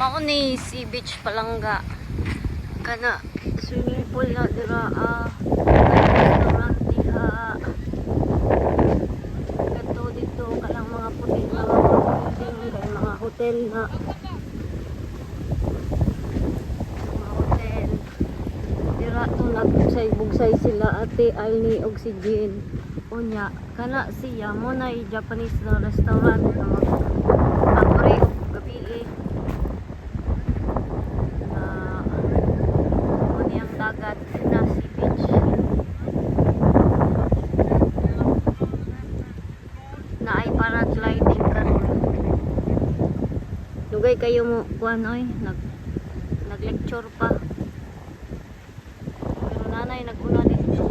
Mao ni si beach palangga. Kana swimming pool na dira restaurant diha. Kadto dito kanang mga puti na mga building kay mga hotel na. Mga hotel. Dira to nagbugsay-bugsay sila ate Alni og si Jean. Unya kana siya mo na Japanese na restaurant na mag-abri og gabi dagat na si beach na ay paragliding karon. Dugay kayo mo kuan oy nag lecture pa pero nanay naguna dito